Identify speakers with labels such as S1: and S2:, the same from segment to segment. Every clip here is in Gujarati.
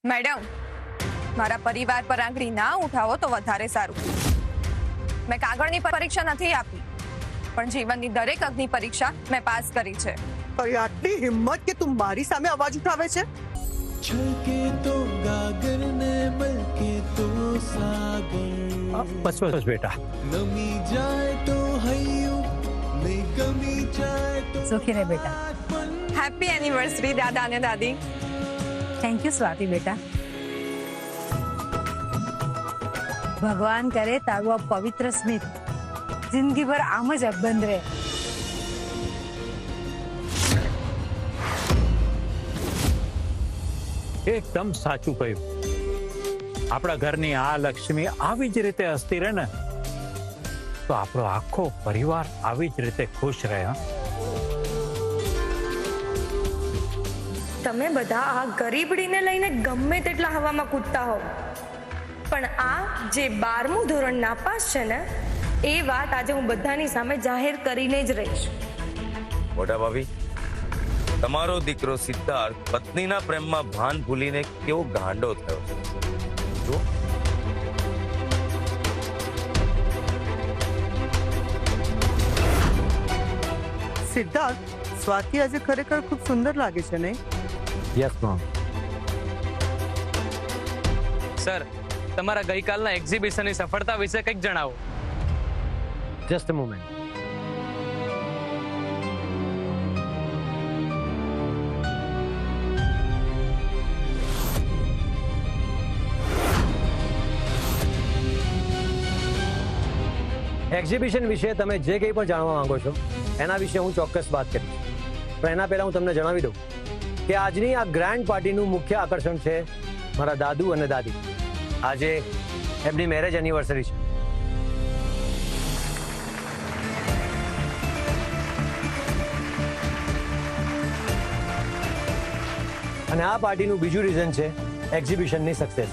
S1: મેડમ, મારા પરિવાર પર આંગળી ના ઉઠાવો તો વધારે સારું. મેં કાગળની પરીક્ષા નથી આપી, પણ જીવનની દરેક અગ્નિ પરીક્ષા મેં પાસ કરી છે.
S2: અરે આટલી હિંમત કે તું મારી સામે અવાજ ઉઠાવે છે?
S3: छलके तो गागर ने बलके तो सागर
S4: बस बस बेटा,
S3: नमी जाए तो हयू नहीं कमी जाए तो
S5: सुखी रहे बेटा.
S1: હેપી એનિવર્સરી દાદા અને દાદી.
S5: थैंक यू स्वाति बेटा. भगवान करे तारू आ पवित्र स्मित जिंदगी भर आम ज अकबंध रहे.
S4: એકદમ સાચું કહ્યું. આપણા ઘરની આ લક્ષ્મી આવી જ રીતે હસતી રહે ને તો આપણો આખો પરિવાર આવી જ રીતે ખુશ રહે.
S6: તમે બધા આ ગરીબડીને લઈને ગમે તેટલા હવામાં કૂદતા હોવ, પણ આ જે 12મું ધોરણ નાપાસ છે ને, એ વાત આજે હું બધાની સામે જાહેર કરીને જ રહીશ.
S7: મોટા ભાભી, તમારો દીકરો સિદ્ધાર્થ પત્નીના પ્રેમમાં ભાન ભૂલીને કેવો ગાંડો થયો છે. જો
S2: સિદ્ધાર્થ, સ્વાતિ આજે ખરેખર ખૂબ સુંદર લાગે છે નહીં?
S4: Yes ma'am.
S8: સર, તમારા ગઈકાલના એક્ઝિબિશનની સફળતા વિશે કંઈક જણાવો.
S4: Just a moment.
S9: એક્ઝિબિશન વિશે તમે જે કંઈ પણ જાણવા માંગો છો એના વિશે હું ચોક્કસ વાત કરીશ, પણ એના પહેલા હું તમને જણાવી દઉં કે આજની આ ગ્રાન્ડ પાર્ટીનું મુખ્ય આકર્ષણ છે મારા દાદુ અને દાદી. આજે એમની મેરેજ એનિવર્સરી છે. અને આ પાર્ટીનું બીજું રીઝન છે એક્ઝિબિશનની સક્સેસ.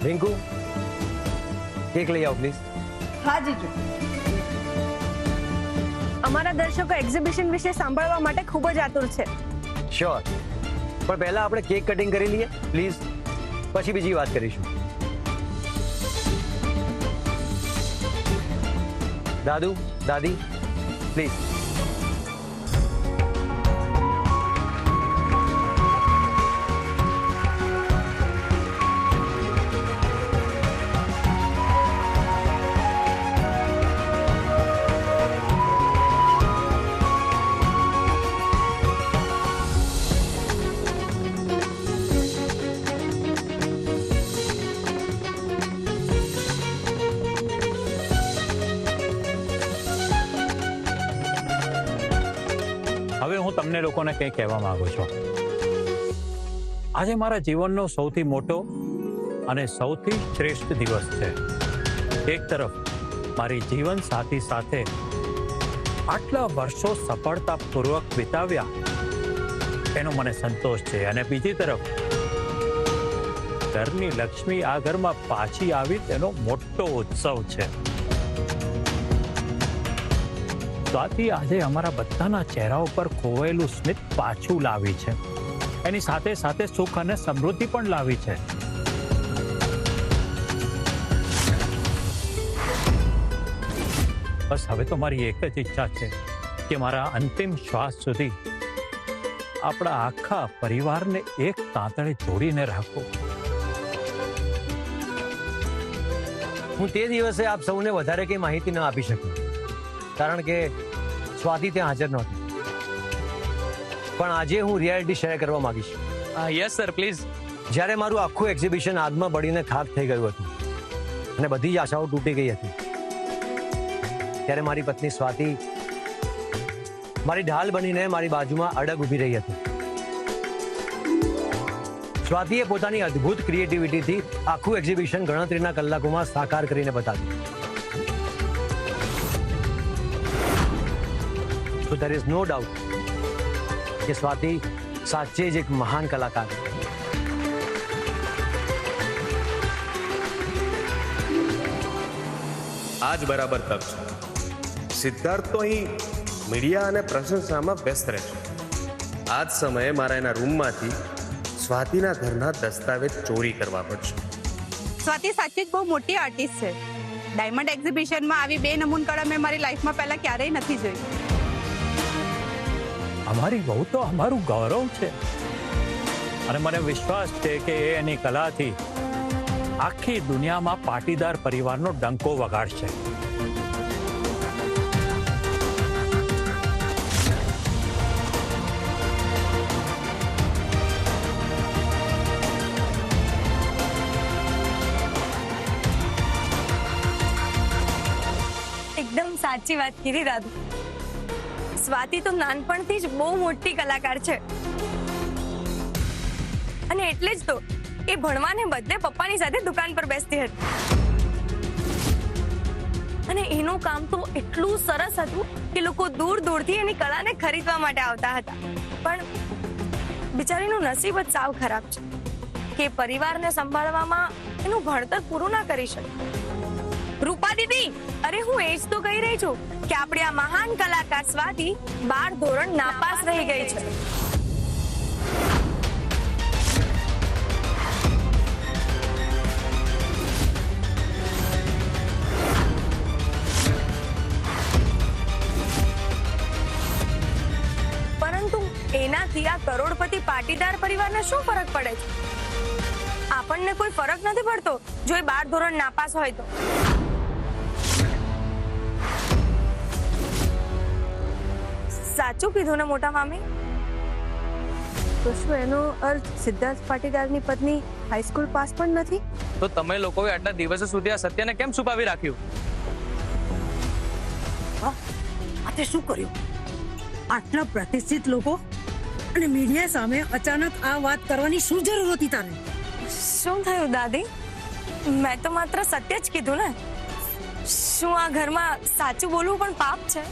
S9: રિંકુ, કેક લઈ આવો પ્લીઝ.
S5: હા જીજુ. અમારા દર્શકો એક્ઝિબિશન વિશે સાંભળવા માટે ખૂબ જ આતુર છે.
S9: શ્યોર, પણ પહેલા આપણે કેક કટિંગ કરી લઈએ પ્લીઝ, પછી બીજી વાત કરીશું. દાદુ, દાદી, પ્લીઝ.
S4: હવે હું તમને લોકોને કંઈ કહેવા માંગુ છું. આજે મારા જીવનનો સૌથી મોટો અને સૌથી શ્રેષ્ઠ દિવસ છે. એક તરફ મારી જીવન સાથી સાથે આટલા વર્ષો સફળતાપૂર્વક વિતાવ્યા એનો મને સંતોષ છે, અને બીજી તરફ ઘરની લક્ષ્મી આ ઘરમાં પાછી આવી તેનો મોટો ઉત્સવ છે. સ્વાતિ આજે અમારા બધાના ચહેરા ઉપર ખોવાયેલું સ્મિત પાછું લાવી છે. એની સાથે સાથે સુખ અને સમૃદ્ધિ પણ લાવી છે. બસ હવે તો મારી એક જ ઈચ્છા છે કે મારા અંતિમ શ્વાસ સુધી આપણા આખા પરિવારને એક તાંતણે જોડીને રાખો.
S9: હું તે દિવસે આપ સૌને વધારે કંઈ માહિતી ન આપી શક્યો, કારણ કે સ્વાતિ ત્યાં હાજર નહોતી. પણ આજે હું રિયાલિટી શેર કરવા માંગીશ.
S8: Yes sir, please.
S9: જ્યારે મારું આખું એક્ઝિબિશન આગમાં બળીને ખાક થઈ ગયું હતું અને બધી જ આશાઓ તૂટી ગઈ હતી, ત્યારે મારી પત્ની સ્વાતિ મારી ઢાલ બનીને મારી બાજુમાં અડગ ઊભી રહી હતી. સ્વાતિએ પોતાની અદ્ભુત ક્રિએટિવિટીથી આખું એક્ઝિબિશન ગણતરીના કલાકોમાં સાકાર કરીને બતાવ્યું. So there is no doubt કે સ્વાતિ સાચે જ એક મહાન કલાકાર.
S10: આજ બરાબર તક છે. સિદ્ધાર્થ તો અહીં મીડિયા અને પ્રશંસામાં વ્યસ્ત રહેશે. આ જ સમયે મારા એના રૂમમાંથી સ્વાતિના ઘરના દસ્તાવેજ ચોરી કરવા પડશે.
S11: સ્વાતિ સાચી જ બહુ મોટી આર્ટિસ્ટ છે. ડાયમંડ એક્ઝિબિશનમાં આવી 2 નમૂન કળા મેં મારી લાઈફમાં પહેલા ક્યારેય નથી જોઈ.
S4: અમારી બહુ તો અમારું ગૌરવ છે અને મને વિશ્વાસ છે કે એ એની કલાથી આખી દુનિયામાં પાટીદાર પરિવારનો ડંકો વગાડશે.
S6: એકદમ સાચી વાત કીધી દાદુ. સ્વાતિ તો નાનપણથી જ બહુ મોટી કલાકાર છે અને એટલે જ તો એ ભણવાને બદલે પપ્પાની સાથે દુકાન પર બેસતી હતી અને એનું કામ તો એટલું સરસ હતું કે લોકો દૂર દૂરથી એની કળાને ખરીદવા માટે આવતા હતા. પણ બિચારીનું નસીબ જ સાવ ખરાબ છે કે પરિવારને સંભાળવામાં એનું ભણતર પૂરું ના કરી શકે. રૂપા દીદી, અરે હું એ જ તો કહી રહી છું કે આપણી આ મહાન કલાકાર સ્વાતિ 12 ધોરણ નાપાસ રહી ગઈ છે. પરંતુ એનાથી આ કરોડપતિ પાટીદાર પરિવારને શું ફરક પડે છે? આપણને કોઈ ફરક નથી પડતો જો એ 12 ધોરણ નાપાસ હોય તો. સાચું કીધું ને મોટા મામી?
S1: તો શું એનો અર્થ સિદ્ધાર્થ પાટીદારની પત્ની હાઈસ્કૂલ પાસ પણ નથી?
S8: તો તમે લોકોએ આટલા દિવસો સુધી આ સત્યને કેમ છુપાવી રાખ્યું?
S5: આ તે શું કર્યું? આટલા પ્રતિષ્ઠિત લોકો અને મીડિયા સામે અચાનક આ વાત કરવાની શું જરૂર હતી તારે?
S6: શું થયું દાદી? મેં તો માત્ર સત્ય જ કીધું ને. શું આ ઘરમાં સાચું બોલવું પણ પાપ છે?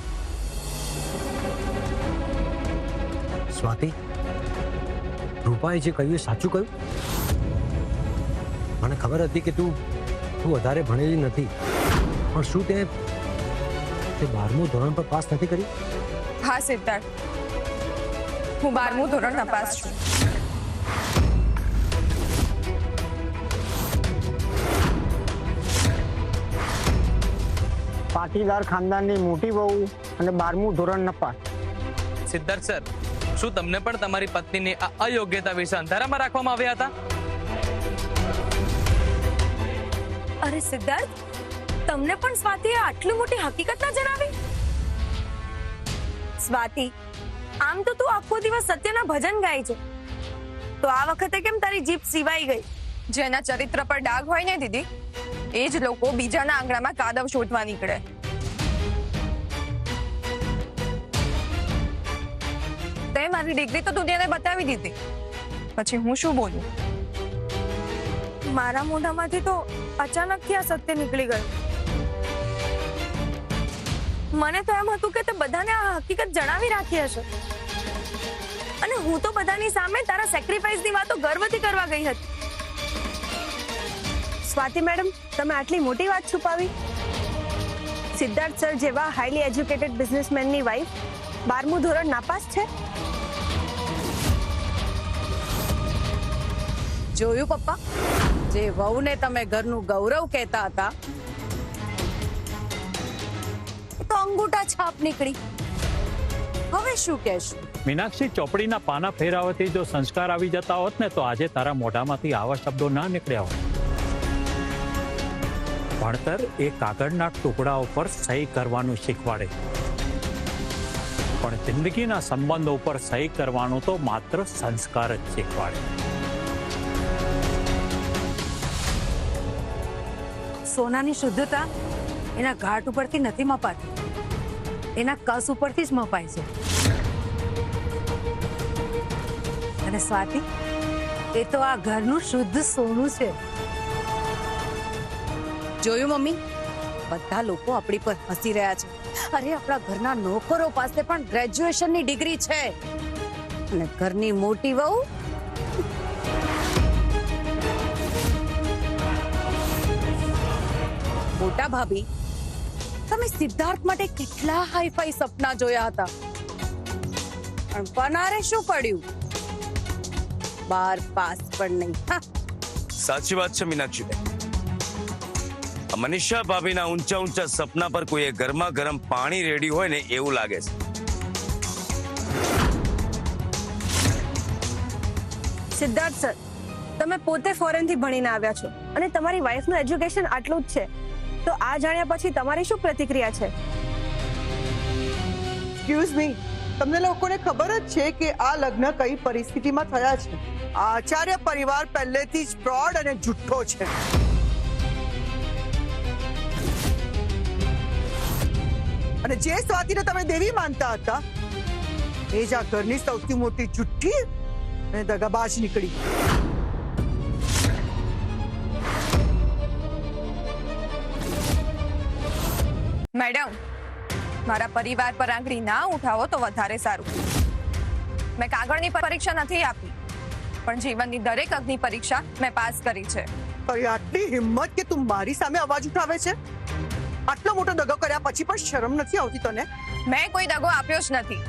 S9: સ્વાતિ, રૂપાએ જે કહ્યું એ સાચું કહ્યું? મને ખબર હતી કે તું વધારે ભણેલી નથી, પણ શું તે 12મું ધોરણ પર પાસ નથી કરી?
S1: હા સિદ્ધાર્થ, હું 12મું ધોરણ નાપાસ છું.
S2: પાટીદાર ખાનદાનની મોટી વહુ અને 12મું ધોરણ નપાસ.
S8: સિદ્ધાર્થ સર, શું તમને પણ તમારી પત્નીની આ અયોગ્યતા વિશે અંધારામાં રાખવામાં આવ્યા હતા?
S6: અરે સિદ્ધાર્થ, તમને પણ સ્વાતિએ આટલી મોટી હકીકત ના જણાવી? સ્વાતિ, આમ તો તું આખો દિવસ સત્યના ભજન ગાય છે, તો આ વખતે કેમ તારી જીભ સિવાઈ ગઈ?
S1: જેના ચરિત્ર પર ડાઘ હોય ને દીદી, એ જ લોકો બીજાના આંગણામાં કાદવ શોધવા નીકળે. તે મારી ડિગ્રી તો દુનિયાને બતાવી દીધી, પછી હું શું બોલું?
S6: મારા મોઢામાંથી તો અચાનકથી આ સત્ય નીકળી ગયું. મને તો એમ હતું કે તે બધાને આ હકીકત જણાવી રાખી હશે અને હું તો બધાની સામે તારા સેક્રિફાઈસની વાતો ગર્વથી કરવા ગઈ હતી.
S1: સ્વાતિ મેડમ, તમે આટલી મોટી વાત છુપાવી? સિદ્ધાર્થ સર જેવા હાઈલી એજ્યુકેટેડ બિઝનેસમેનની વાઈફ 12મું ધોરણ નાપાસ છે?
S5: જોયું પપ્પા, જે વહુને તમે ઘરનું ગૌરવ કહેતા હતા એ તો અંગૂઠા છાપ નીકળી. હવે શું કહેશું?
S4: મીનાક્ષી, ચોપડીના પાના ફેરવવાથી જો સંસ્કાર આવી જતા હોત ને તો આજે તારા મોઢામાંથી આવા શબ્દો ના નીકળ્યા હોત. ભણતર એ કાગળના ટુકડા ઉપર સહી કરવાનું શીખવાડે, પણ જિંદગીના સંબંધો ઉપર સહી કરવાનું તો માત્ર સંસ્કાર જ શીખવાડે.
S5: સોનાની શુદ્ધતા એના ઘાટ ઉપરથી નથી મપાતી, એના કસ ઉપરથી જ મપાય છે. અને સ્વાતિ, એ તો આ ઘરનું શુદ્ધ સોનું છે. જોયું મમ્મી, બધા લોકો આપણી પર હસી રહ્યા છે. અરે આપણા ઘરના નોકરો પાસે પણ ગ્રેજ્યુએશનની ડિગ્રી છે અને ઘરની મોટી વહુ મોટા ભાભી, તમે સિદ્ધાર્થ માટે કેટલા હાઈફાઈ સપના જોયા હતા, પણ પનારે શું પડ્યું? 12 પાસ પણ નહીં. હા,
S7: સાચી વાત છે મીનાક્ષીબેન. આ મનીષા ભાભીના ઊંચા ઊંચા સપના પર કોઈએ ગરમા ગરમ પાણી રેડ્યું હોય ને એવું લાગે છે.
S6: સિદ્ધાર્થ સર, તમે પોતે ફોરેન થી ભણીને આવ્યા છો અને તમારી વાઈફનું એજ્યુકેશન આટલું જ છે, તો આ જાણ્યા પછી તમારી શું પ્રતિક્રિયા છે?
S2: એક્સક્યુઝ મી, તમને લોકોને ખબર જ છે કે આ લગ્ન કઈ પરિસ્થિતિમાં થયા છે. આ આચાર્ય પરિવાર પહેલેથી જ ફ્રોડ અને જુઠ્ઠો છે. અને જે સ્વાતિને તમે દેવી માનતા હતા એ જ આ ઘરની સૌથી મોટી જુઠ્ઠી અને દગાબાજ નીકળી.
S1: મેડમ, મારા પરિવાર પર આંગળી ના ઉઠાવો તો વધારે સારું. મેં કાગળની પરીક્ષા નથી આપી, પણ જીવનની દરેક અગ્નિ પરીક્ષા મેં પાસ કરી છે.
S2: તારી આટલી હિંમત કે તું મારી સામે અવાજ ઉઠાવે છે? આટલો મોટો દગો કર્યા પછી પણ શરમ નથી આવતી તને?
S1: મેં કોઈ દગો આપ્યો જ નથી.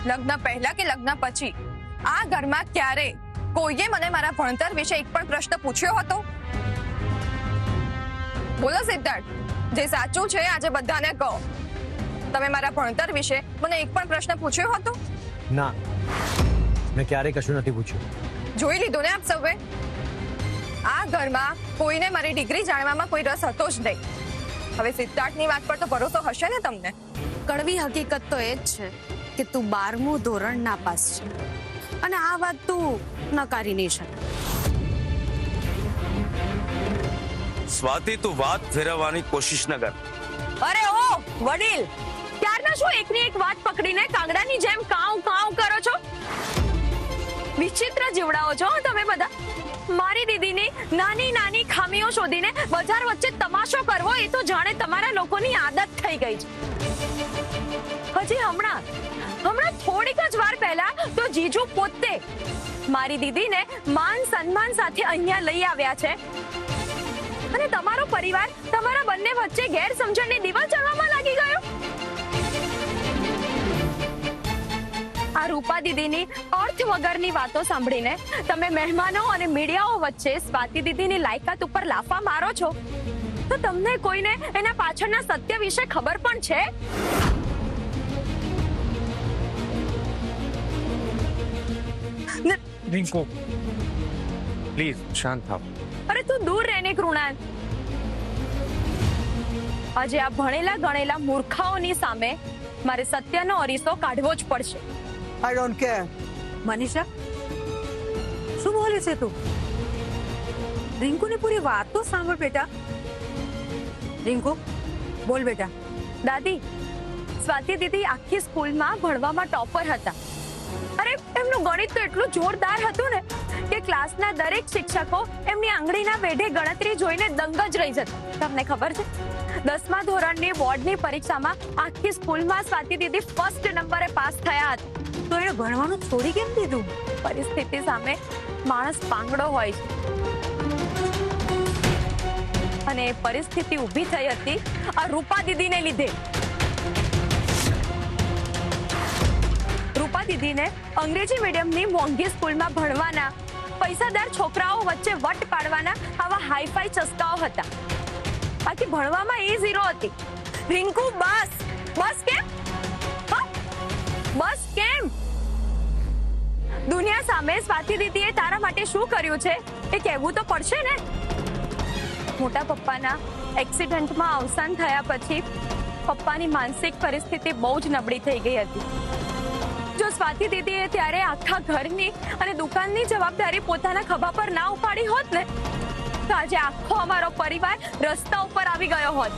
S1: લગ્ન પહેલા કે લગ્ન પછી આ ઘરમાં ક્યારે કોઈએ મને મારા ભણતર વિશે એક પણ પ્રશ્ન પૂછ્યો હતો? બોલો સિદ્ધાર્થ, જે સાચું છે આજે બધાને કહો. તમે મારા ભણતર વિશે મને એક પણ પ્રશ્ન પૂછ્યો હતો?
S9: ના, મેં ક્યારેય કશું નથી પૂછ્યું.
S1: જોઈ લીધું ને આપ સૌએ? આ ઘરમાં કોઈને મારી ડિગ્રી જાણવામાં કોઈ રસ હતો જ નહીં. હવે સિદ્ધાર્થની વાત પર તો ભરોસો હશે ને તમને?
S5: કડવી હકીકત તો એ જ છે કે તું 12મું ધોરણ નાપાસ છે અને આ વાત તું નકારી નહીં શકે.
S7: સ્વાતિ, તું વાત ફેરવવાની કોશિશ ન કર.
S6: અરે ઓ વડીલ, ત્યારના શું એકની એક વાત પકડીને કાંગડાની જેમ કાઉ કાઉ કરો છો? વિચિત્ર જીવડાઓ છો તમે બધા. મારી દીદીની નાની નાની ખામીઓ શોધીને બજાર વચ્ચે તમાશો કરવો એ તો જાણે તમારા લોકોની આદત થઈ ગઈ છે. હજી હમણાં થોડીક જ વાર પહેલા તો જીજુ પોતે મારી દીદીને માન સન્માન સાથે અહીંયા લઈ આવ્યા છે અને તમારો પરિવાર તમારા બંને વચ્ચે ગેરસમજણની દીવાલ ચડવામાં લાગી ગયો. આ રૂપા દીદીની અર્થ વગરની વાતો સાંભળીને તમે મહેમાનો અને મીડિયાઓ વચ્ચે સ્વાતિ દીદીની લાયકાત ઉપર લાફા મારો છો, તો તમને કોઈને એના પાછળના સત્ય વિશે ખબર પણ છે?
S8: રિંકુ, પ્લીઝ શાંત થાવ.
S6: અરે તું દૂર રહેને કૃણાલ. આજે આ ભણેલા ગણેલા મૂર્ખાઓની સામે મારે સત્યનો અરીસો કાઢવો જ પડશે.
S2: I don't care.
S5: મનીષા, શું બોલે છે તું? રિંકુની પૂરી વાત તો સાંભળ બેટા. રિંકુ, બોલ બેટા.
S6: દાદી, સ્વાતિ દીદી આખી સ્કૂલમાં ભણવામાં ટોપર હતા. અરે એમનું ગણિત તો એટલું જોરદાર હતું ને કે ક્લાસના દરેક શિક્ષકો એમની આંગળીના વેઢે ગણતરી જોઈને દંગ જ રહી જતા. તમને ખબર છે, 10મા ધોરણની બોર્ડની પરીક્ષામાં આખી સ્કૂલમાં સ્વાતિ દીદી ફર્સ્ટ નંબરે પાસ થયા હતા.
S5: તો એને ભણવાનું છોડી કેમ દીધું?
S6: પરિસ્થિતિ સામે માણસ પાંગડો હોય છે અને એ પરિસ્થિતિ ઊભી થઈ હતી આ રૂપા દીદીને લીધે. રૂપા દીદીને અંગ્રેજી મીડિયમની મોંઘી સ્કૂલમાં ભણવાના, પૈસાદાર છોકરાઓ વચ્ચે વટ પાડવાના આવા હાઈફાઈ ચસ્કાઓ હતા. બાકી ભણવામાં એ ઝીરો હતી. રિંકુ, બસ કેમ? બસ કેમ? દુનિયા સામે સ્વાતિ દીદીએ તારા માટે શું કર્યું છે એ કહેવું તો પડશે ને. મોટા પપ્પાના એક્સિડન્ટમાં અવસાન થયા પછી પપ્પાની માનસિક પરિસ્થિતિ બહુ જ નબળી થઈ ગઈ હતી. જો સ્વાતિ દીદીએ ત્યારે આખા ઘરની અને દુકાનની જવાબદારી પોતાના ખભા પર ના ઉપાડી હોત ને, તો આજે આખો અમારો પરિવાર રસ્તા ઉપર આવી ગયો હોત.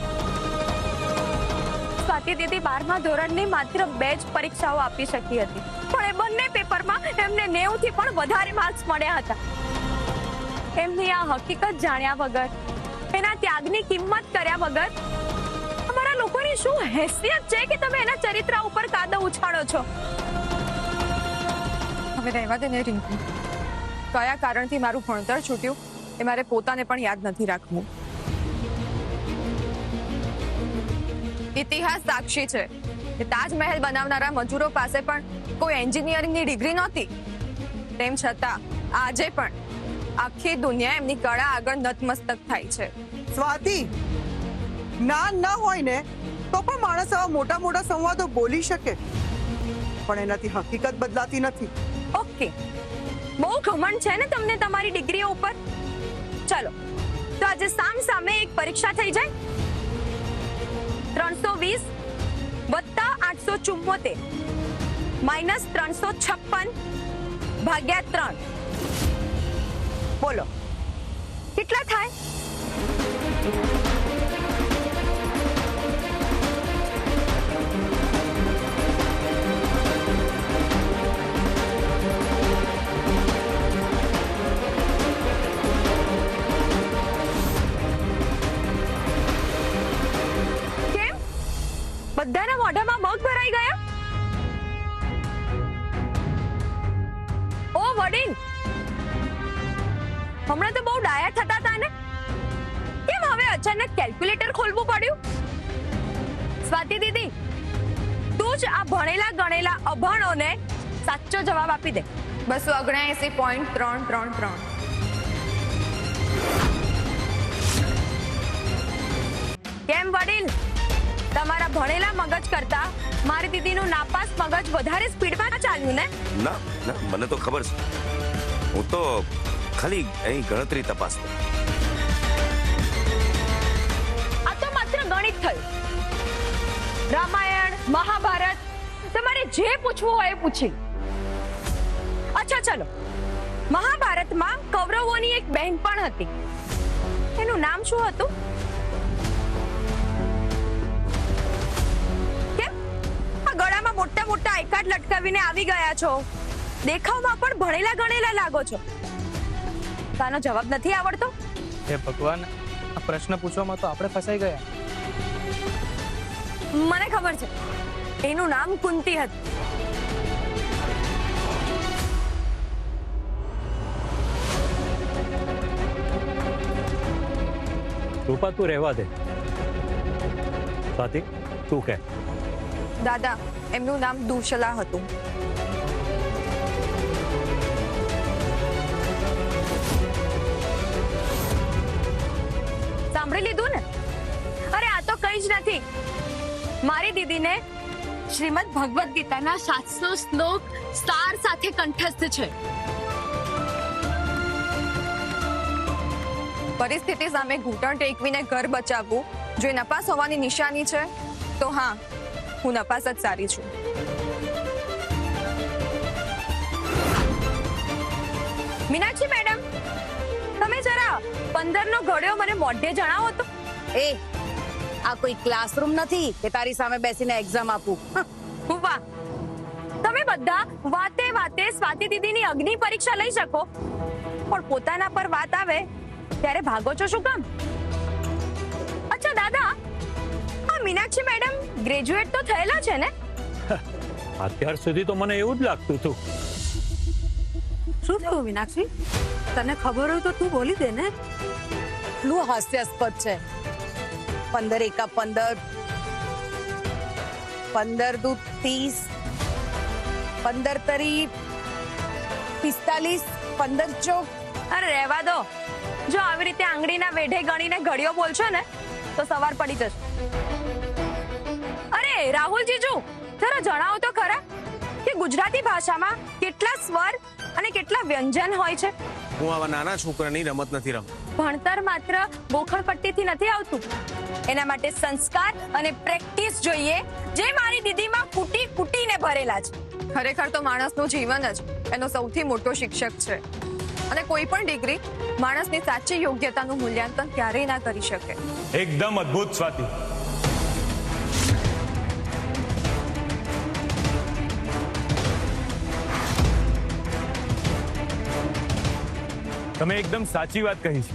S6: સ્વાતિ દીદી 12મા ધોરણની માત્ર 2 જ પરીક્ષાઓ આપી શકી હતી, પણ એ બંને પેપરમાં એમને 90 થી પણ વધારે માર્ક્સ મળ્યા હતા. એમની આ હકીકત જાણ્યા વગર, એના ત્યાગની કિંમત કર્યા વગર અમારા લોકોની શું હેસિયત છે કે તમે એના ચરિત્ર ઉપર કાદવ ઉછાળો છો?
S1: હવે રહેવા દે ને રિંકુ. કયા કારણથી મારું ભણતર છૂટ્યું એ મારે પોતાને પણ યાદ નથી રાખવું. ઇતિહાસ સાક્ષી છે કે તાજમહેલ બનાવનારા મજૂરો પાસે પણ કોઈ એન્જિનિયરિંગની ડિગ્રી નહોતી. તેમ છતાં આજે પણ આખી દુનિયા એમની કળા આગળ નતમસ્તક થાય છે.
S2: સ્વાતિ, જ્ઞાન ન હોય ને તો પણ માણસ આવા મોટા મોટા સંવાદો બોલી શકે, પણ એનાથી હકીકત બદલાતી નથી.
S6: ઓકે, બહુ ઘમંડ છે ને તમને તમારી ડિગ્રીઓ ઉપર. ચલો તો આજે સામે એક પરીક્ષા થઈ જાય. 320 વત્તા 874 માઇનસ 356 ભાગ્યા 3. બોલો કેટલા થાય? કેમ બધાના મોઢામાં મગ ભરાઈ ગયા? ઓ વડીલ, હમણાં તો બહુ ડાયા થતા હતા ને, કેમ હવે અચાનક કેલ્ક્યુલેટર ખોલવું પડ્યું? સ્વાતિ દીદી, તું જ આ ભણેલા ગણેલા અભણોને સાચો જવાબ આપી દે.
S1: 279.333.
S6: કેમ વડીલ, તમારા ભણેલા મગજ કરતા મારી દીદીનું નાપાસ મગજ વધારે સ્પીડમાં ચાલ્યું ને?
S7: ના ના, મને તો ખબર છે. હું તો ખાલી અહીં ગણતરી તપાસતો.
S6: આ તો માત્ર ગણિત થયું. રામાયણ, મહાભારત, તમારે જે પૂછવું હોય એ પૂછી. અચ્છા ચલો, મહાભારતમાં કૌરવોની એક બહેનપણ હતી, એનું નામ શું હતું? કેમ આ ગળામાં મોટા મોટા આઈકાર્ડ લટકાવીને આવી ગયા છો? દેખાવમાં પણ ભણેલા ગણેલા લાગો છો. તાનો જવાબ નથી આવડતો?
S8: હે ભગવાન, આ પ્રશ્ન પૂછવામાં તો આપણે ફસાઈ ગયા.
S6: મને ખબર છે, એનું નામ કુંતી હતું.
S4: રૂપા, તું રહેવા દે. સ્વાતિ, તું કે.
S1: દાદા, એમનું નામ દુશલા હતું.
S6: સાંભળી લીધું ને? અરે આ તો કઈ જ નથી. મારી દીદીને શ્રીમદ ભગવદ ગીતાના 700 શ્લોક સાર સાથે કંઠસ્થ છે.
S1: પરિસ્થિતિ સામે ઘૂંટણ ટેકવીને ઘર બચાવવું જો એ નપાસ હોવાની નિશાની છે, તો હા, હું નપાસ જ સારી છું.
S6: મીનાક્ષી મેડમ, તમે જરા 15 નો ઘડ્યો મને મોઢે જણાવો તો.
S5: એ આ કોઈ ક્લાસરૂમ નથી કે તારી સામે બેસીને એક્ઝામ આપું.
S6: વાહ, તમે બધા વાતે વાતે સ્વાતિ દીદીની અગ્નિ પરીક્ષા લઈ શકો, પણ પોતાના પર વાત આવે ત્યારે ભાગો છો શું કામ? અચ્છા દાદા, આ મીનાક્ષી મેડમ ગ્રેજ્યુએટ તો થયેલા છે ને?
S4: અત્યાર સુધી તો મને એવું જ લાગતું હતું.
S5: શું થયું મીનાક્ષી? તને ખબર હોય તો તું બોલી દે ને. એટલું હાસ્યાસ્પદ છે. 15 એકા 15, 15 દુ 30, 15 તરી 45, 15 ચોક.
S6: અરે રહેવા દો. જો આવી રીતે આંગળીના વેઢે ગણીને ઘડિયો બોલશો ને તો સવાર પડી જશે. અરે રાહુલ જીજુ, જરા જણાવો તો ખરા કે ગુજરાતી ભાષામાં કેટલા સ્વર અને કેટલા વ્યંજન હોય છે?
S10: હું આવા નાના છોકરાની રમત નથી રમતો.
S6: ભણતર માત્ર ગોખણપટ્ટીથી નથી આવતું, એના માટે સંસ્કાર અને પ્રેક્ટિસ જોઈએ, જે મારી દીદીમાં કુટી કુટીને ભરેલા છે.
S1: ખરેખર તો માણસનું જીવન જ એનો સૌથી મોટો શિક્ષક છે, અને કોઈ પણ ડિગ્રી માણસની સાચી યોગ્યતાનું મૂલ્યાંકન ક્યારેય ના કરી શકે.
S10: એકદમ અદ્ભુત સ્વાતિ. તમે એકદમ સાચી વાત કહી છે.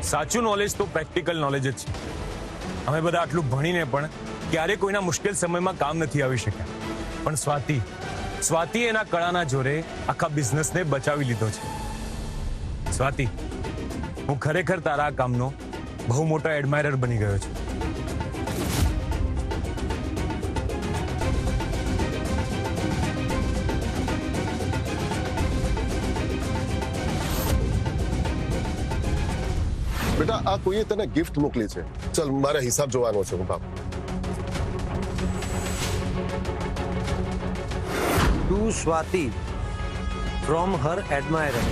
S10: સાચું નોલેજ તો પ્રેક્ટિકલ નોલેજ જ છે. અમે બધા આટલું ભણીને પણ ક્યારે કોઈના મુશ્કેલ સમયમાં કામ નથી આવી શક્યા, પણ સ્વાતિ એના કળાના જોરે આખા બિઝનેસને બચાવી લીધો છે. સ્વાતિ, હું ખરેખર તારા આ કામનો બહુ મોટો એડમાયરર બની ગયો છું.
S12: બેટા આ કોઈએ તને ગિફ્ટ મોકલી છે. ચલ મારે હિસાબ જોવાનો છે. હું બાપ
S9: ટુ સ્વાતિ ફ્રોમ હર એડમાયરર.